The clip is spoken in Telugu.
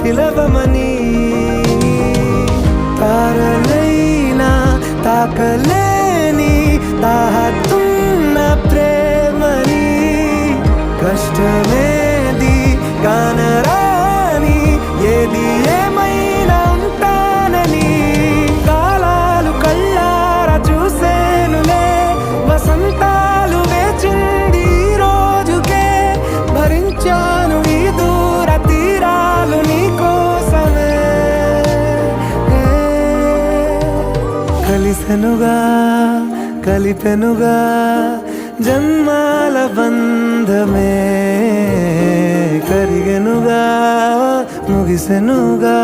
పిలవమని తారలైనా తాకలేని తాహతున్న ప్రేమని కష్టమేది కానరాని ఏది ఏమైనా ఉంటానని కాలాలు కళ్ళారా చూసేనులే వసంతాలు వేచింది ఈ రోజుకే భరించాను ఈ దూర తీరాలు నీ కోసమే కలిసెనుగా కలిపెనుగా జన్మాల బంధమే కరిగెనుగా ముగిసెనుగా